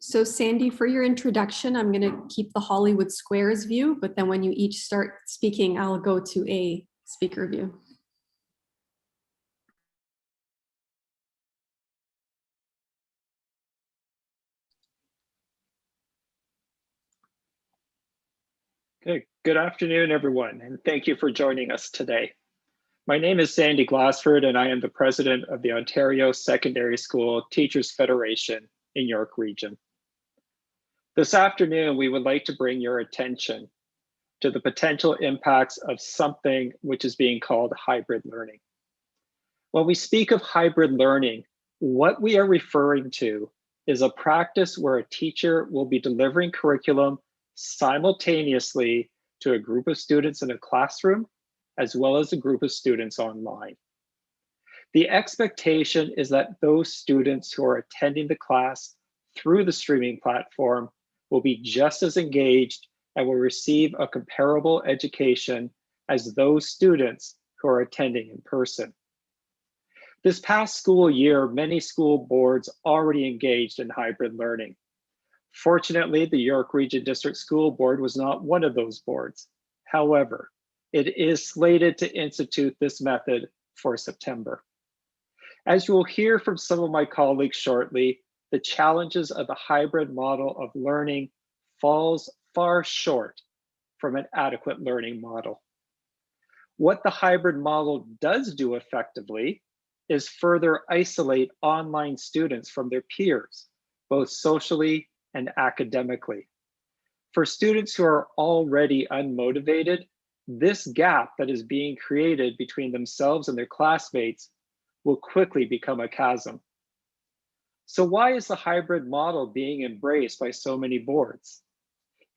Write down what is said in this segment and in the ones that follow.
So Sandy, for your introduction, I'm going to keep the Hollywood Squares view, but then when you each start speaking, I'll go to a speaker view. Okay, good afternoon, everyone, and thank you for joining us today. My name is Sandy Glassford, and I am the president of the Ontario Secondary School Teachers Federation in York Region. This afternoon, we would like to bring your attention to the potential impacts of something which is being called hybrid learning. When we speak of hybrid learning, what we are referring to is a practice where a teacher will be delivering curriculum simultaneously to a group of students in a classroom, as well as a group of students online. The expectation is that those students who are attending the class through the streaming platform will be just as engaged and will receive a comparable education as those students who are attending in person. This past school year, many school boards already engaged in hybrid learning. Fortunately, the York Region District School Board was not one of those boards. However, it is slated to institute this method for September. As you will hear from some of my colleagues shortly, the challenges of the hybrid model of learning falls far short from an adequate learning model. What the hybrid model does do effectively is further isolate online students from their peers, both socially and academically. For students who are already unmotivated, this gap that is being created between themselves and their classmates will quickly become a chasm. So why is the hybrid model being embraced by so many boards?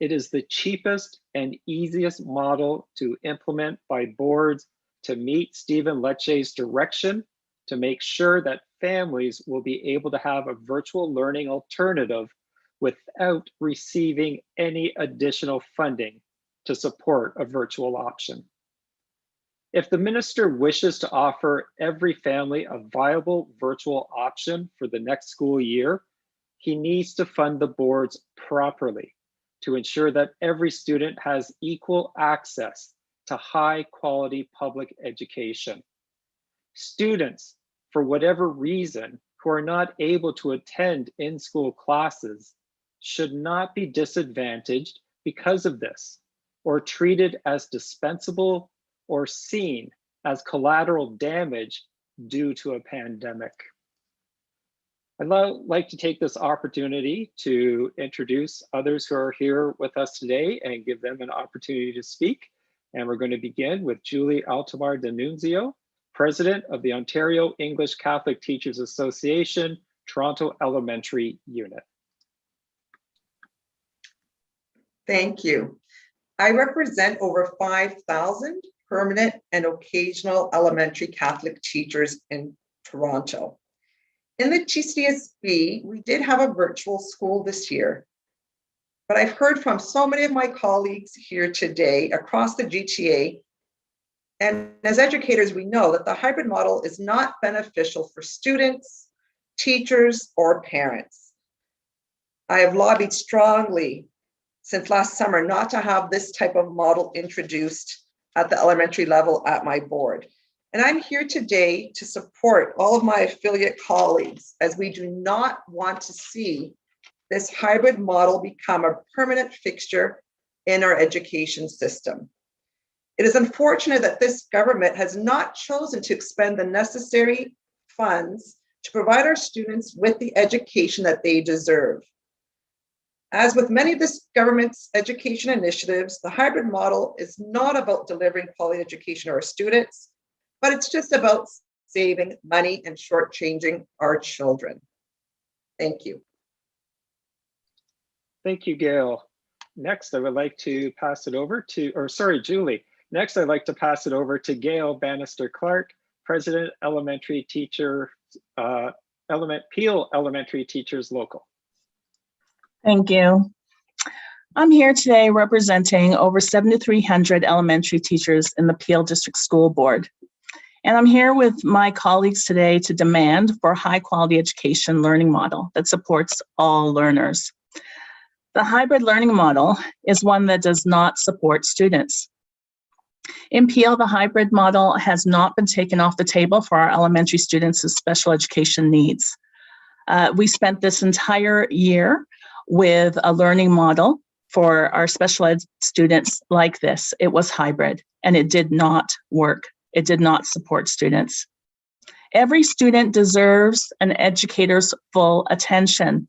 It is the cheapest and easiest model to implement by boards to meet Stephen Lecce's direction to make sure that families will be able to have a virtual learning alternative without receiving any additional funding to support a virtual option. If the minister wishes to offer every family a viable virtual option for the next school year, he needs to fund the boards properly to ensure that every student has equal access to high quality public education. Students, for whatever reason, who are not able to attend in-school classes should not be disadvantaged because of this, or treated as dispensable or seen as collateral damage due to a pandemic. I'd like to take this opportunity to introduce others who are here with us today and give them an opportunity to speak. And we're going to begin with Julie Altomar D'Annunzio, President of the Ontario English Catholic Teachers Association, Toronto Elementary Unit. Thank you. I represent over 5,000 permanent and occasional elementary Catholic teachers in Toronto. In the TCSB, we did have a virtual school this year, but I've heard from so many of my colleagues here today across the GTA, and as educators, we know that the hybrid model is not beneficial for students, teachers, or parents. I have lobbied strongly since last summer not to have this type of model introduced at the elementary level at my board. And I'm here today to support all of my affiliate colleagues as we do not want to see this hybrid model become a permanent fixture in our education system. It is unfortunate that this government has not chosen to expend the necessary funds to provide our students with the education that they deserve. As with many of this government's education initiatives, the hybrid model is not about delivering quality education to our students, but it's just about saving money and shortchanging our children. Thank you. Thank you, Gail. Next, I would like to pass it over to, Julie. Next, I'd like to pass it over to Gail Bannister-Clark, President, Elementary Teacher, Peel Elementary Teachers Local. Thank you. I'm here today representing over 7,300 elementary teachers in the Peel District School Board. And I'm here with my colleagues today to demand for a high-quality education learning model that supports all learners. The hybrid learning model is one that does not support students. In PL, the hybrid model has not been taken off the table for our elementary students with special education needs. We spent this entire year with a learning model for our special ed students like this. It was hybrid and it did not work. It did not support students. Every student deserves an educator's full attention,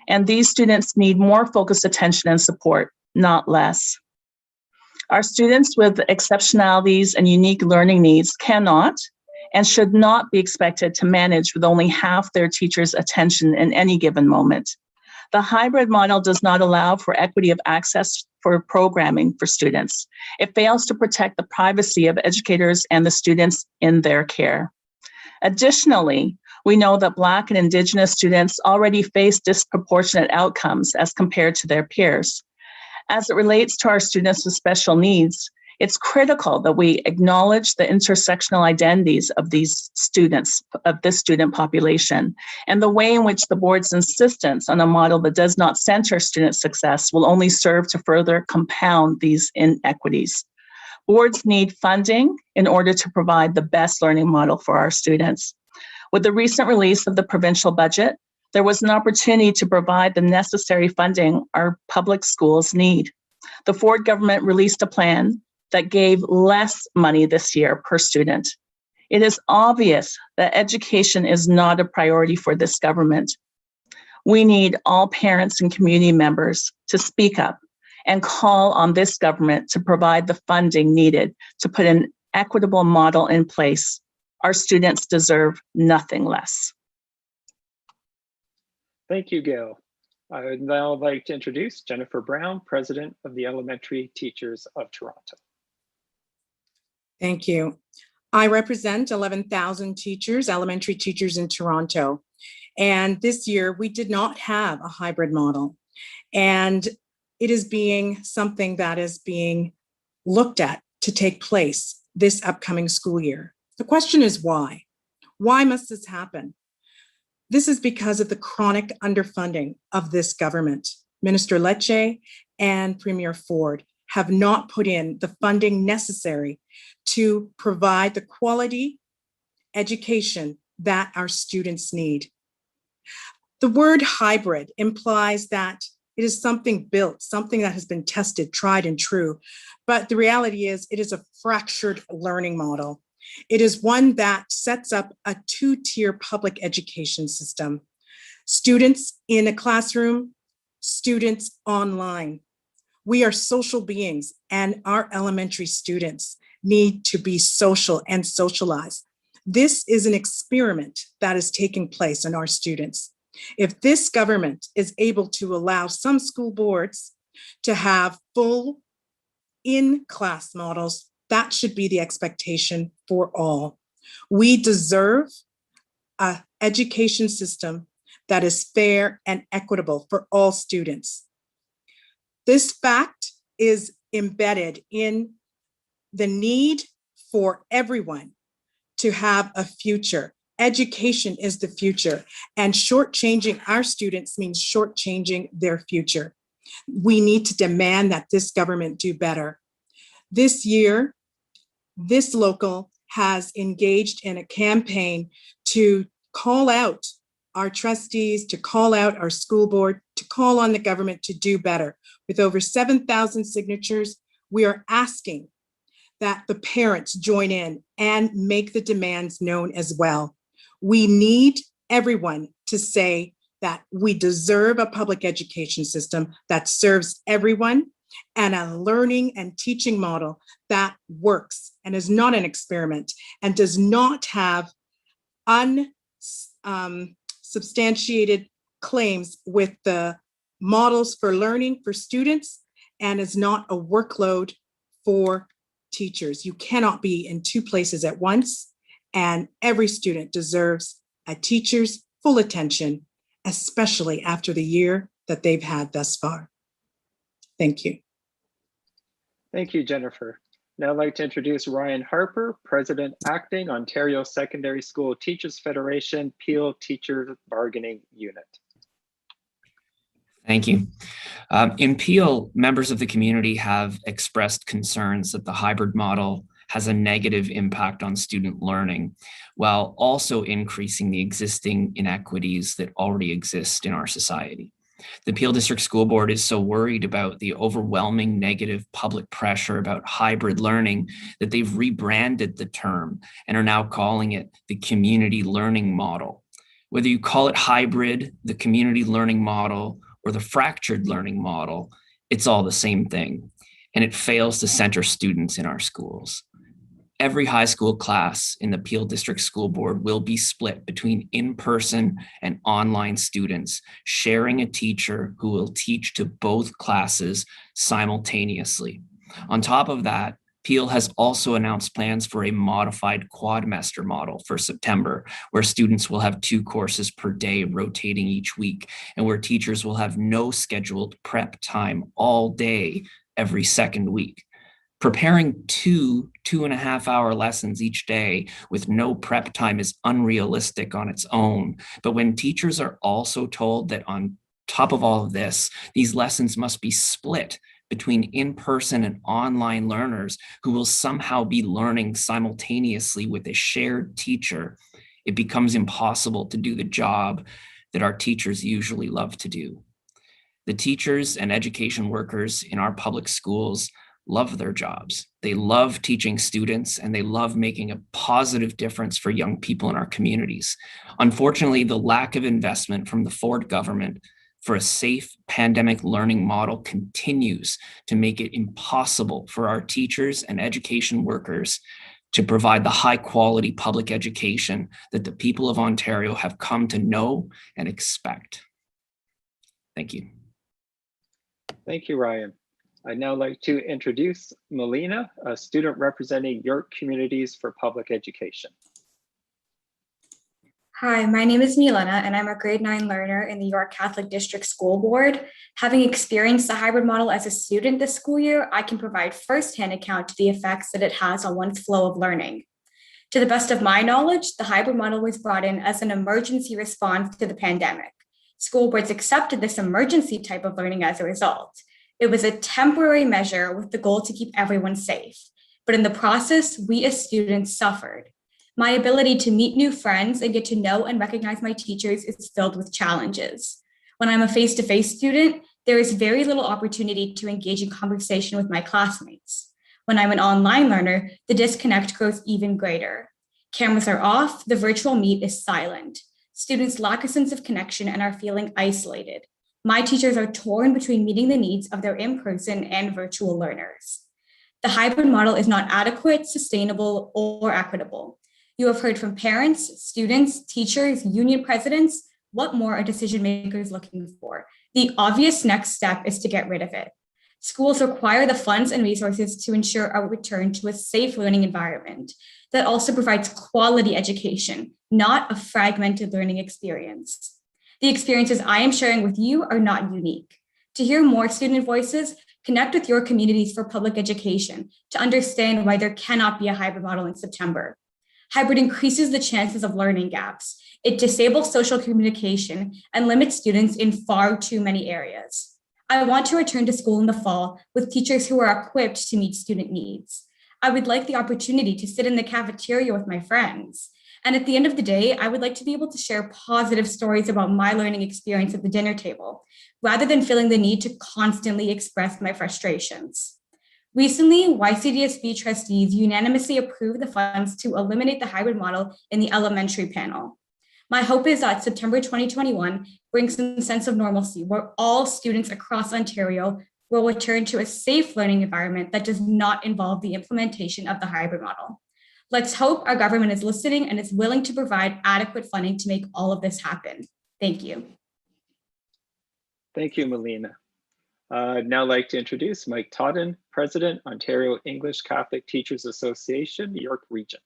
and these students need more focused attention and support, not less. Our students with exceptionalities and unique learning needs cannot and should not be expected to manage with only half their teacher's attention in any given moment. The hybrid model does not allow for equity of access for programming for students. It fails to protect the privacy of educators and the students in their care. Additionally, we know that Black and Indigenous students already face disproportionate outcomes as compared to their peers. As it relates to our students with special needs, it's critical that we acknowledge the intersectional identities of these students, of this student population, and the way in which the board's insistence on a model that does not center student success will only serve to further compound these inequities. Boards need funding in order to provide the best learning model for our students. With the recent release of the provincial budget, there was an opportunity to provide the necessary funding our public schools need. The Ford government released a plan that gave less money this year per student. It is obvious that education is not a priority for this government. We need all parents and community members to speak up and call on this government to provide the funding needed to put an equitable model in place. Our students deserve nothing less. Thank you, Gail. I would now like to introduce Jennifer Brown, President of the Elementary Teachers of Toronto. Thank you. I represent 11,000 teachers, elementary teachers in Toronto. And this year we did not have a hybrid model. And it is being something that is being looked at to take place this upcoming school year. The question is why? Why must this happen? This is because of the chronic underfunding of this government. Minister Lecce and Premier Ford have not put in the funding necessary to provide the quality education that our students need. The word hybrid implies that it is something built, something that has been tested, tried and true. But the reality is it is a fractured learning model. It is one that sets up a two-tier public education system. Students in a classroom, students online. We are social beings, and our elementary students need to be social and socialized. This is an experiment that is taking place in our students. If this government is able to allow some school boards to have full in-class models, that should be the expectation for all. We deserve an education system that is fair and equitable for all students. This fact is embedded in the need for everyone to have a future. Education is the future, and shortchanging our students means shortchanging their future. We need to demand that this government do better. This year, this local has engaged in a campaign to call out our trustees, to call out our school board, to call on the government to do better. With over 7,000 signatures, we are asking that the parents join in and make the demands known as well. We need everyone to say that we deserve a public education system that serves everyone and a learning and teaching model that works and is not an experiment and does not have unsubstantiated claims with the models for learning for students and is not a workload for teachers. You cannot be in two places at once, and every student deserves a teacher's full attention, especially after the year that they've had thus far. Thank you. Thank you, Jennifer. Now I'd like to introduce Ryan Harper, President Acting, Ontario Secondary School Teachers Federation, Peel Teacher Bargaining Unit. Thank you. In Peel, members of the community have expressed concerns that the hybrid model has a negative impact on student learning, while also increasing the existing inequities that already exist in our society. The Peel District School Board is so worried about the overwhelming negative public pressure about hybrid learning that they've rebranded the term and are now calling it the community learning model. Whether you call it hybrid, the community learning model, or the fractured learning model, it's all the same thing, and it fails to center students in our schools. Every high school class in the Peel District School Board will be split between in-person and online students, sharing a teacher who will teach to both classes simultaneously. On top of that, Peel has also announced plans for a modified quadmester model for September, where students will have 2 courses per day rotating each week, and where teachers will have no scheduled prep time all day every second week. Preparing 2.5-hour lessons each day with no prep time is unrealistic on its own. But when teachers are also told that on top of all of this, these lessons must be split between in-person and online learners who will somehow be learning simultaneously with a shared teacher, it becomes impossible to do the job that our teachers usually love to do. The teachers and education workers in our public schools love their jobs. They love teaching students, and they love making a positive difference for young people in our communities. Unfortunately, the lack of investment from the Ford government for a safe pandemic learning model continues to make it impossible for our teachers and education workers to provide the high quality public education that the people of Ontario have come to know and expect. Thank you. Thank you, Ryan. I'd now like to introduce Melina, a student representing York Communities for Public Education. Hi, my name is Milena, and I'm a grade 9 learner in the York Catholic District School Board. Having experienced the hybrid model as a student this school year, I can provide firsthand account to the effects that it has on one's flow of learning. To the best of my knowledge, the hybrid model was brought in as an emergency response to the pandemic. School boards accepted this emergency type of learning as a result. It was a temporary measure with the goal to keep everyone safe. But in the process, we as students suffered. My ability to meet new friends and get to know and recognize my teachers is filled with challenges. When I'm a face-to-face student, there is very little opportunity to engage in conversation with my classmates. When I'm an online learner, the disconnect grows even greater. Cameras are off, the virtual meet is silent. Students lack a sense of connection and are feeling isolated. My teachers are torn between meeting the needs of their in-person and virtual learners. The hybrid model is not adequate, sustainable, or equitable. You have heard from parents, students, teachers, union presidents. What more are decision makers looking for? The obvious next step is to get rid of it. Schools require the funds and resources to ensure a return to a safe learning environment that also provides quality education, not a fragmented learning experience. The experiences I am sharing with you are not unique. To hear more student voices, connect with your communities for public education to understand why there cannot be a hybrid model in September. Hybrid increases the chances of learning gaps. It disables social communication and limits students in far too many areas. I want to return to school in the fall with teachers who are equipped to meet student needs. I would like the opportunity to sit in the cafeteria with my friends. And at the end of the day, I would like to be able to share positive stories about my learning experience at the dinner table, rather than feeling the need to constantly express my frustrations. Recently, YCDSB trustees unanimously approved the funds to eliminate the hybrid model in the elementary panel. My hope is that September 2021 brings some sense of normalcy where all students across Ontario will return to a safe learning environment that does not involve the implementation of the hybrid model. Let's hope our government is listening and is willing to provide adequate funding to make all of this happen. Thank you. Thank you, Melina. I'd now like to introduce Mike Totten, President, Ontario English Catholic Teachers Association, York Region.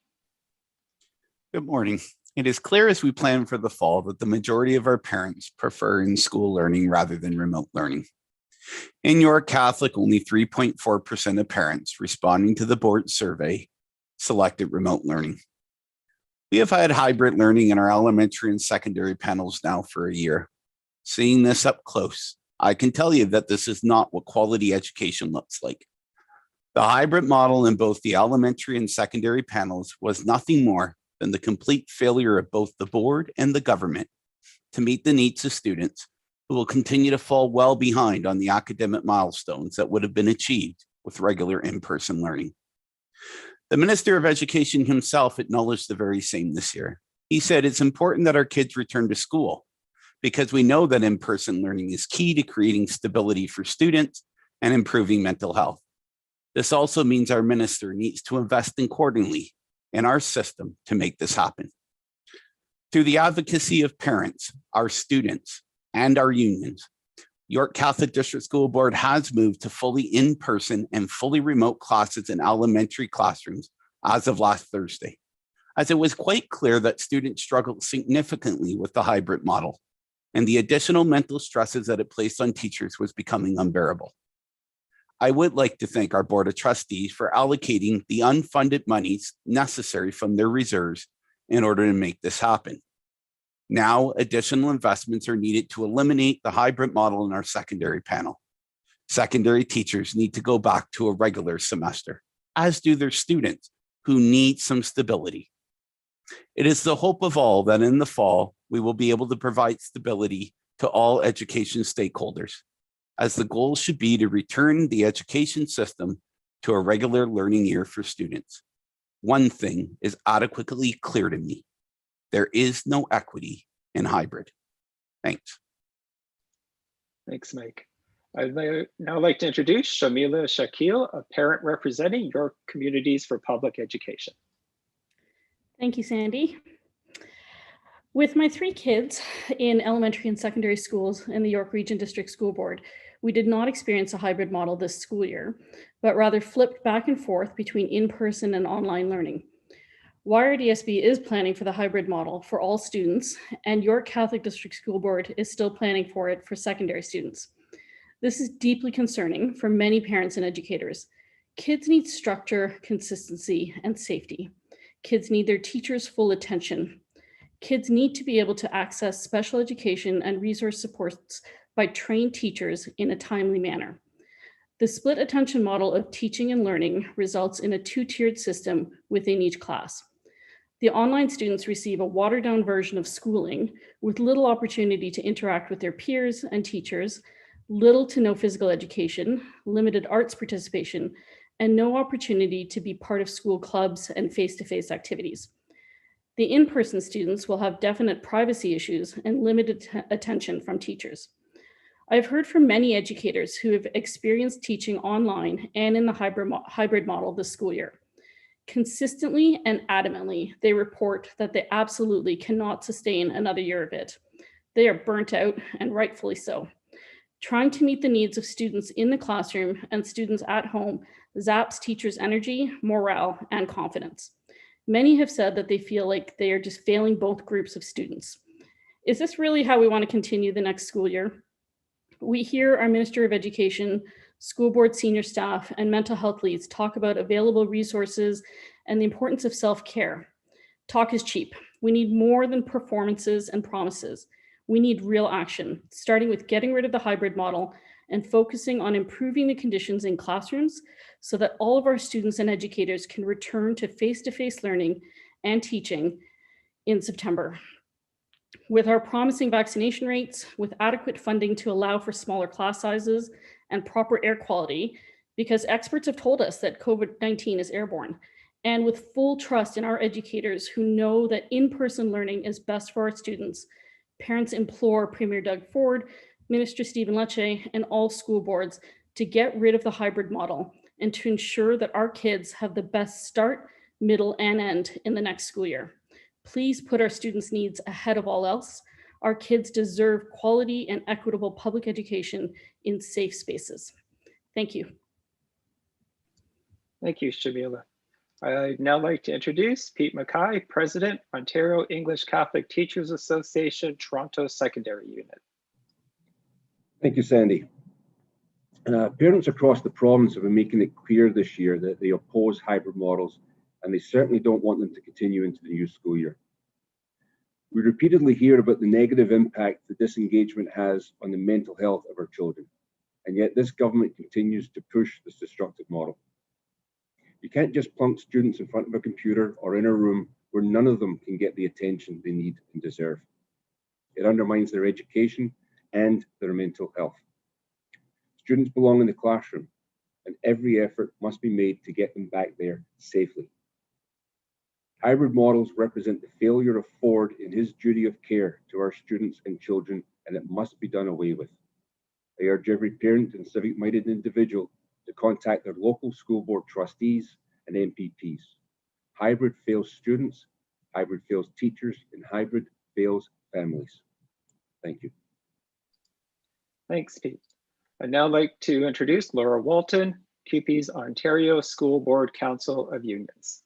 Good morning. It is clear as we plan for the fall that the majority of our parents prefer in-school learning rather than remote learning. In York Catholic, only 3.4% of parents responding to the board survey selected remote learning. We have had hybrid learning in our elementary and secondary panels now for a year. Seeing this up close, I can tell you that this is not what quality education looks like. The hybrid model in both the elementary and secondary panels was nothing more than the complete failure of both the board and the government to meet the needs of students who will continue to fall well behind on the academic milestones that would have been achieved with regular in-person learning. The Minister of Education himself acknowledged the very same this year. He said it's important that our kids return to school because we know that in-person learning is key to creating stability for students and improving mental health. This also means our minister needs to invest accordingly in our system to make this happen. Through the advocacy of parents, our students, and our unions, York Catholic District School Board has moved to fully in-person and fully remote classes in elementary classrooms as of last Thursday, as it was quite clear that students struggled significantly with the hybrid model, and the additional mental stresses that it placed on teachers was becoming unbearable. I would like to thank our Board of Trustees for allocating the unfunded monies necessary from their reserves in order to make this happen. Now, additional investments are needed to eliminate the hybrid model in our secondary panel. Secondary teachers need to go back to a regular semester, as do their students who need some stability. It is the hope of all that in the fall, we will be able to provide stability to all education stakeholders, as the goal should be to return the education system to a regular learning year for students. One thing is adequately clear to me. There is no equity in hybrid. Thanks. Thanks, Mike. I'd now like to introduce Shamila Shakil, a parent representing York Communities for Public Education. Thank you, Sandy. With my 3 kids in elementary and secondary schools in the York Region District School Board, we did not experience a hybrid model this school year, but rather flipped back and forth between in-person and online learning. YRDSB is planning for the hybrid model for all students, and York Catholic District School Board is still planning for it for secondary students. This is deeply concerning for many parents and educators. Kids need structure, consistency, and safety. Kids need their teachers' full attention. Kids need to be able to access special education and resource supports by trained teachers in a timely manner. The split attention model of teaching and learning results in a 2-tiered system within each class. The online students receive a watered-down version of schooling with little opportunity to interact with their peers and teachers, little to no physical education, limited arts participation, and no opportunity to be part of school clubs and face-to-face activities. The in-person students will have definite privacy issues and limited attention from teachers. I've heard from many educators who have experienced teaching online and in the hybrid model this school year. Consistently and adamantly, they report that they absolutely cannot sustain another year of it. They are burnt out, and rightfully so. Trying to meet the needs of students in the classroom and students at home zaps teachers' energy, morale, and confidence. Many have said that they feel like they are just failing both groups of students. Is this really how we want to continue the next school year? We hear our Minister of Education, school board senior staff, and mental health leads talk about available resources and the importance of self-care. Talk is cheap. We need more than performances and promises. We need real action, starting with getting rid of the hybrid model and focusing on improving the conditions in classrooms so that all of our students and educators can return to face-to-face learning and teaching in September. With our promising vaccination rates, with adequate funding to allow for smaller class sizes and proper air quality, because experts have told us that COVID-19 is airborne, and with full trust in our educators who know that in-person learning is best for our students, parents implore Premier Doug Ford, Minister Stephen Lecce, and all school boards to get rid of the hybrid model and to ensure that our kids have the best start, middle, and end in the next school year. Please put our students' needs ahead of all else. Our kids deserve quality and equitable public education in safe spaces. Thank you. Thank you, Shamila. I'd now like to introduce Pete Mackay, President, Ontario English Catholic Teachers Association, Toronto Secondary Unit. Thank you, Sandy. Parents across the province have been making it clear this year that they oppose hybrid models, and they certainly don't want them to continue into the new school year. We repeatedly hear about the negative impact that disengagement has on the mental health of our children, and yet this government continues to push this destructive model. You can't just plunk students in front of a computer or in a room where none of them can get the attention they need and deserve. It undermines their education and their mental health. Students belong in the classroom, and every effort must be made to get them back there safely. Hybrid models represent the failure of Ford in his duty of care to our students and children, and it must be done away with. I urge every parent and civic-minded individual to contact their local school board trustees and MPPs. Hybrid fails students, hybrid fails teachers, and hybrid fails families. Thank you. Thanks, Pete. I'd now like to introduce Laura Walton, CUPE's Ontario School Board Council of Unions.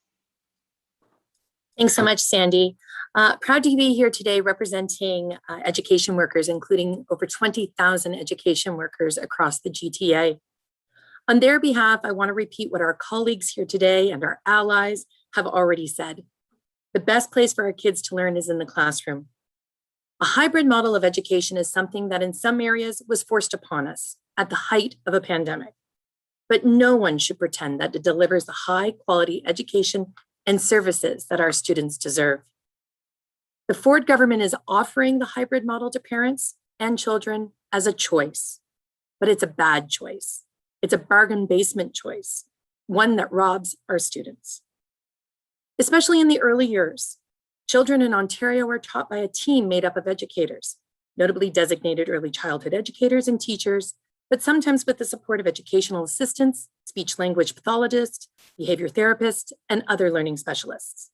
Thanks so much, Sandy. Proud to be here today representing education workers, including over 20,000 education workers across the GTA. On their behalf, I want to repeat what our colleagues here today and our allies have already said. The best place for our kids to learn is in the classroom. A hybrid model of education is something that in some areas was forced upon us at the height of a pandemic. But no one should pretend that it delivers the high quality education and services that our students deserve. The Ford government is offering the hybrid model to parents and children as a choice, but it's a bad choice. It's a bargain basement choice, one that robs our students. Especially in the early years, children in Ontario are taught by a team made up of educators, notably designated early childhood educators and teachers, but sometimes with the support of educational assistants, speech-language pathologists, behavior therapists, and other learning specialists.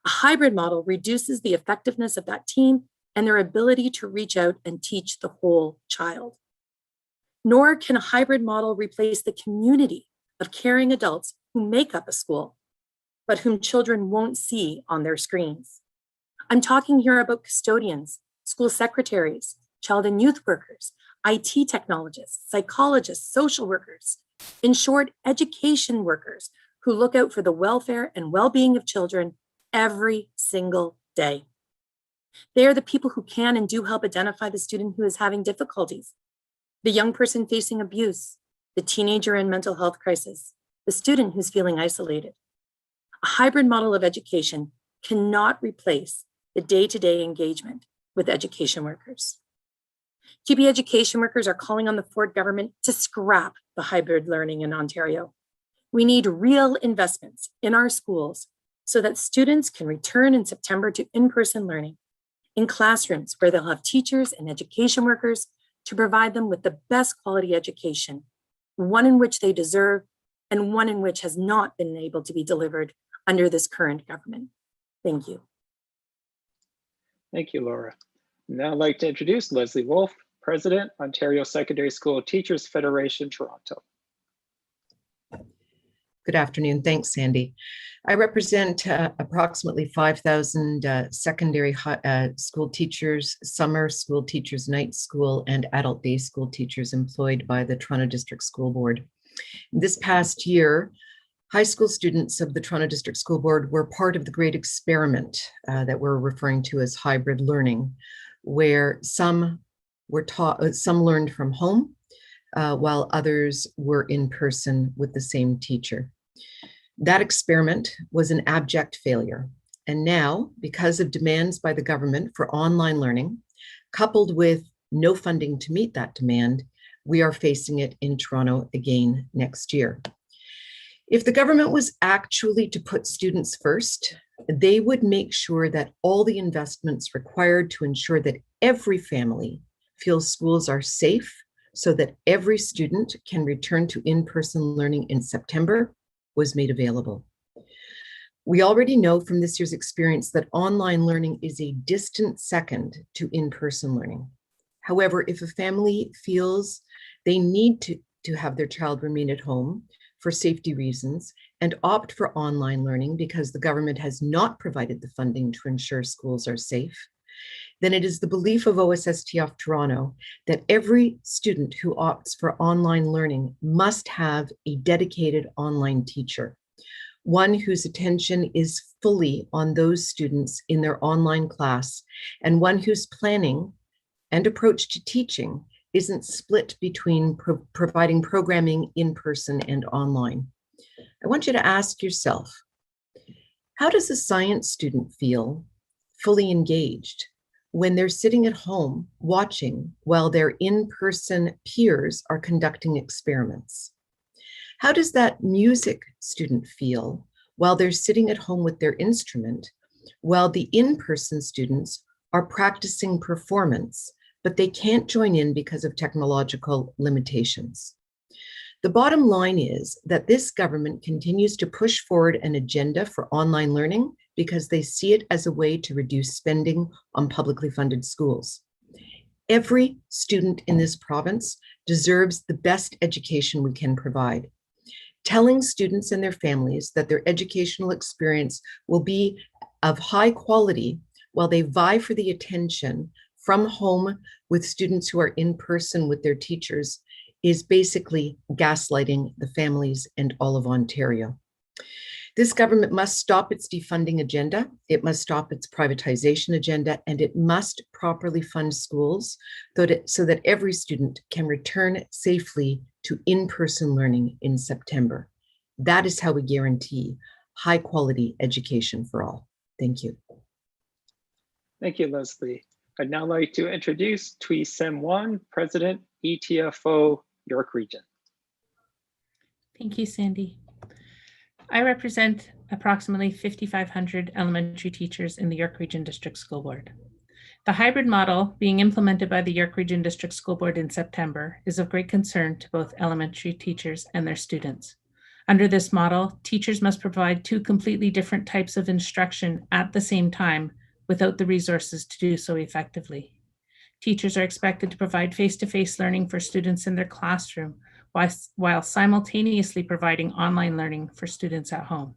A hybrid model reduces the effectiveness of that team and their ability to reach out and teach the whole child. Nor can a hybrid model replace the community of caring adults who make up a school, but whom children won't see on their screens. I'm talking here about custodians, school secretaries, child and youth workers, IT technologists, psychologists, social workers, in short, education workers who look out for the welfare and well-being of children every single day. They are the people who can and do help identify the student who is having difficulties, the young person facing abuse, the teenager in mental health crisis, the student who's feeling isolated. A hybrid model of education cannot replace the day-to-day engagement with education workers. CUPE education workers are calling on the Ford government to scrap the hybrid learning in Ontario. We need real investments in our schools so that students can return in September to in-person learning in classrooms where they'll have teachers and education workers to provide them with the best quality education, one in which they deserve and one in which has not been able to be delivered under this current government. Thank you. Thank you, Laura. Now I'd like to introduce Leslie Wolf, President, Ontario Secondary School Teachers Federation, Toronto. Good afternoon. Thanks, Sandy. I represent approximately 5,000 secondary school teachers, summer school teachers, night school, and adult day school teachers employed by the Toronto District School Board. This past year, high school students of the Toronto District School Board were part of the great experiment that we're referring to as hybrid learning, where some learned from home, while others were in person with the same teacher. That experiment was an abject failure. And now, because of demands by the government for online learning, coupled with no funding to meet that demand, we are facing it in Toronto again next year. If the government was actually to put students first, they would make sure that all the investments required to ensure that every family feels schools are safe so that every student can return to in-person learning in September was made available. We already know from this year's experience that online learning is a distant second to in-person learning. However, if a family feels they need to have their child remain at home for safety reasons and opt for online learning because the government has not provided the funding to ensure schools are safe, then it is the belief of OSSTF Toronto that every student who opts for online learning must have a dedicated online teacher, one whose attention is fully on those students in their online class, and one whose planning and approach to teaching isn't split between providing programming in person and online. I want you to ask yourself, how does a science student feel fully engaged when they're sitting at home watching while their in-person peers are conducting experiments? How does that music student feel while they're sitting at home with their instrument, while the in-person students are practicing performance, but they can't join in because of technological limitations? The bottom line is that this government continues to push forward an agenda for online learning because they see it as a way to reduce spending on publicly funded schools. Every student in this province deserves the best education we can provide. Telling students and their families that their educational experience will be of high quality while they vie for the attention from home with students who are in person with their teachers is basically gaslighting the families and all of Ontario. This government must stop its defunding agenda, it must stop its privatization agenda, and it must properly fund schools so that every student can return safely to in-person learning in September. That is how we guarantee high quality education for all. Thank you. Thank you, Leslie. I'd now like to introduce Thuy Sim Wan, President, ETFO, York Region. Thank you, Sandy. I represent approximately 5,500 elementary teachers in the York Region District School Board. The hybrid model being implemented by the York Region District School Board in September is of great concern to both elementary teachers and their students. Under this model, teachers must provide two completely different types of instruction at the same time without the resources to do so effectively. Teachers are expected to provide face-to-face learning for students in their classroom while simultaneously providing online learning for students at home.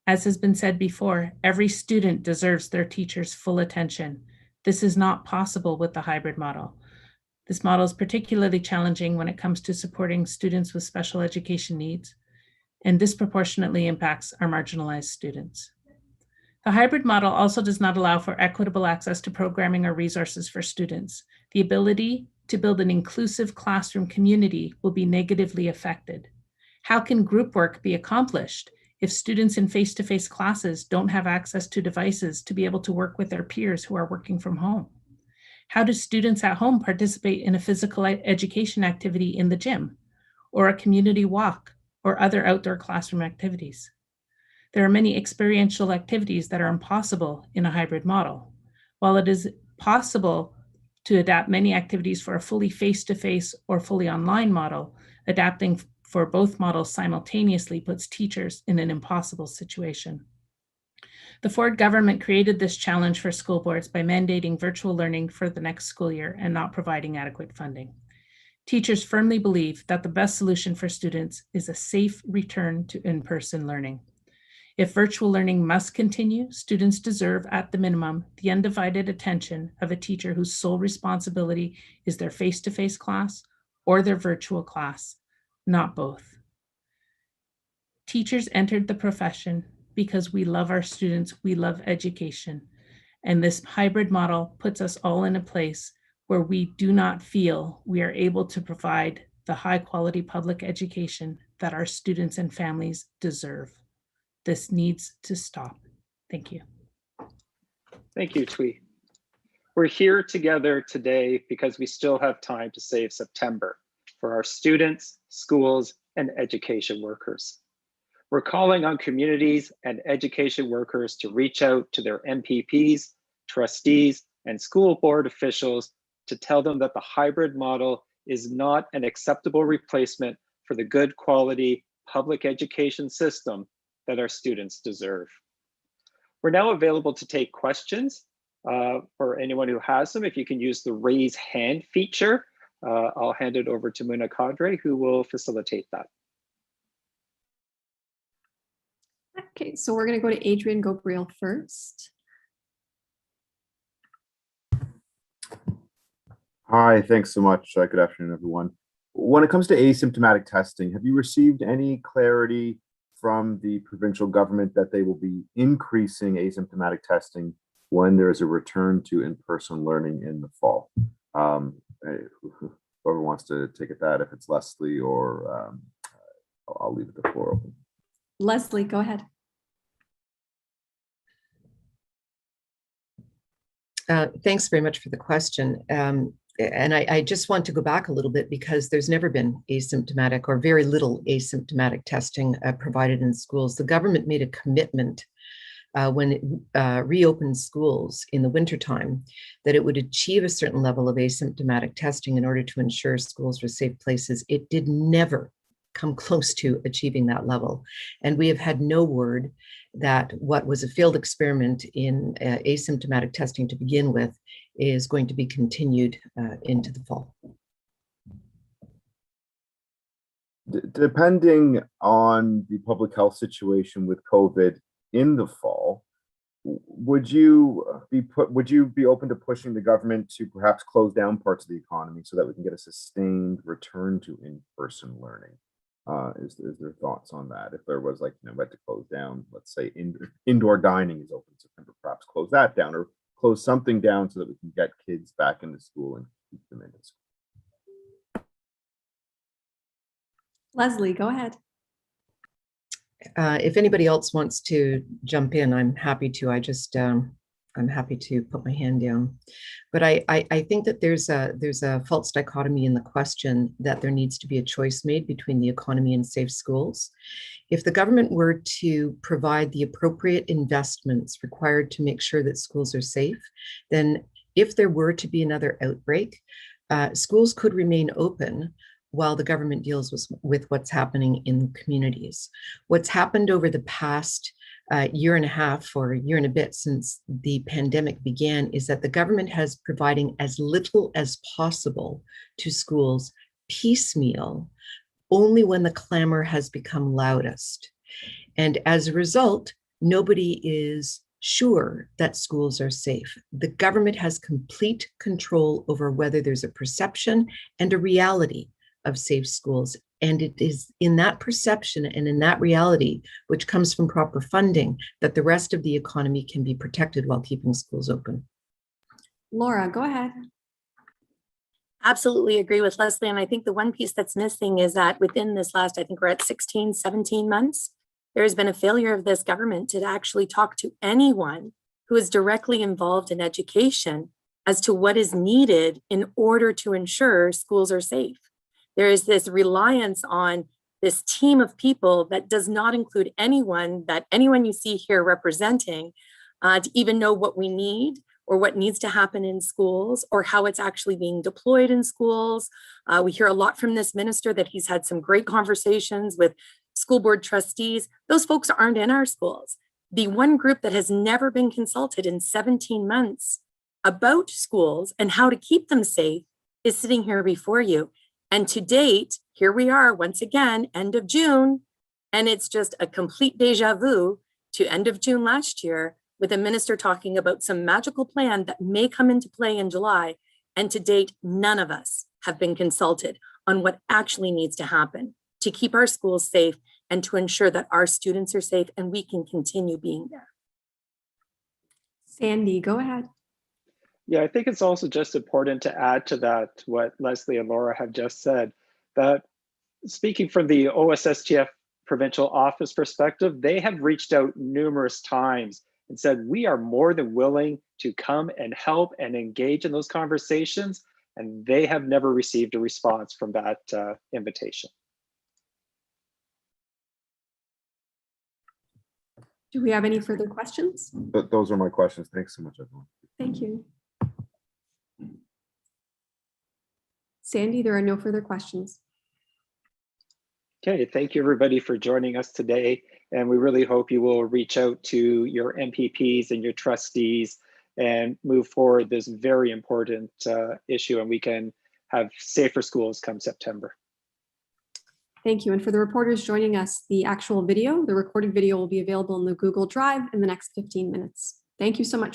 As has been said before, every student deserves their teacher's full attention. This is not possible with the hybrid model. This model is particularly challenging when it comes to supporting students with special education needs and disproportionately impacts our marginalized students. The hybrid model also does not allow for equitable access to programming or resources for students. The ability to build an inclusive classroom community will be negatively affected. How can group work be accomplished if students in face-to-face classes don't have access to devices to be able to work with their peers who are working from home? How do students at home participate in a physical education activity in the gym, or a community walk, or other outdoor classroom activities? There are many experiential activities that are impossible in a hybrid model. While it is possible to adapt many activities for a fully face-to-face or fully online model, adapting for both models simultaneously puts teachers in an impossible situation. The Ford government created this challenge for school boards by mandating virtual learning for the next school year and not providing adequate funding. Teachers firmly believe that the best solution for students is a safe return to in-person learning. If virtual learning must continue, students deserve, at the minimum, the undivided attention of a teacher whose sole responsibility is their face-to-face class or their virtual class, not both. Teachers entered the profession because we love our students, we love education, and this hybrid model puts us all in a place where we do not feel we are able to provide the high-quality public education that our students and families deserve. This needs to stop. Thank you. Thank you, Thuy. We're here together today because we still have time to save September for our students, schools, and education workers. We're calling on communities and education workers to reach out to their MPPs, trustees, and school board officials to tell them that the hybrid model is not an acceptable replacement for the good quality public education system that our students deserve. We're now available to take questions for anyone who has them. If you can use the raise hand feature, I'll hand it over to Muna Kadre, who will facilitate that. Okay, so we're going to go to Adrian Gobriel first. Hi, thanks so much. Good afternoon, everyone. When it comes to asymptomatic testing, have you received any clarity from the provincial government that they will be increasing asymptomatic testing when there is a return to in-person learning in the fall? Whoever wants to take it that, if it's Leslie or I'll leave the floor open. Leslie, go ahead. Thanks very much for the question. And I just want to go back a little bit because there's never been asymptomatic or very little asymptomatic testing provided in schools. The government made a commitment when it reopened schools in the wintertime that it would achieve a certain level of asymptomatic testing in order to ensure schools were safe places. It did never come close to achieving that level. And we have had no word that what was a failed experiment in asymptomatic testing to begin with is going to be continued into the fall. Depending on the public health situation with COVID in the fall, would you be open to pushing the government to perhaps close down parts of the economy so that we can get a sustained return to in-person learning? Is there thoughts on that? If there was, like, we had to close down, let's say indoor dining is open in September, perhaps close that down or close something down so that we can get kids back into school and keep them into school. Leslie, go ahead. If anybody else wants to jump in, I'm happy to. I'm happy to put my hand down. But I think that there's a false dichotomy in the question that there needs to be a choice made between the economy and safe schools. If the government were to provide the appropriate investments required to make sure that schools are safe, then if there were to be another outbreak, schools could remain open while the government deals with what's happening in communities. What's happened over the past year and a half or year and a bit since the pandemic began is that the government has providing as little as possible to schools piecemeal, only when the clamor has become loudest. And as a result, nobody is sure that schools are safe. The government has complete control over whether there's a perception and a reality of safe schools. And it is in that perception and in that reality, which comes from proper funding, that the rest of the economy can be protected while keeping schools open. Laura, go ahead. Absolutely agree with Leslie. And I think the one piece that's missing is that within this last, I think we're at 16, 17 months, there has been a failure of this government to actually talk to anyone who is directly involved in education as to what is needed in order to ensure schools are safe. There is this reliance on this team of people that does not include anyone you see here representing to even know what we need or what needs to happen in schools or how it's actually being deployed in schools. We hear a lot from this minister that he's had some great conversations with school board trustees. Those folks aren't in our schools. The one group that has never been consulted in 17 months about schools and how to keep them safe is sitting here before you. And to date, here we are once again, end of June, and it's just a complete deja vu to end of June last year with a minister talking about some magical plan that may come into play in July. And to date, none of us have been consulted on what actually needs to happen to keep our schools safe and to ensure that our students are safe and we can continue being there. Sandy, go ahead. Yeah, I think it's also just important to add to that what Leslie and Laura have just said, that speaking from the OSSTF provincial office perspective, they have reached out numerous times and said, we are more than willing to come and help and engage in those conversations. And they have never received a response from that invitation. Do we have any further questions? Those are my questions. Thanks so much, everyone. Thank you. Sandy, there are no further questions. Okay, thank you everybody for joining us today. And we really hope you will reach out to your MPPs and your trustees and move forward this very important issue, and we can have safer schools come September. Thank you. And for the reporters joining us, the actual video, the recorded video will be available in the Google Drive in the next 15 minutes. Thank you so much for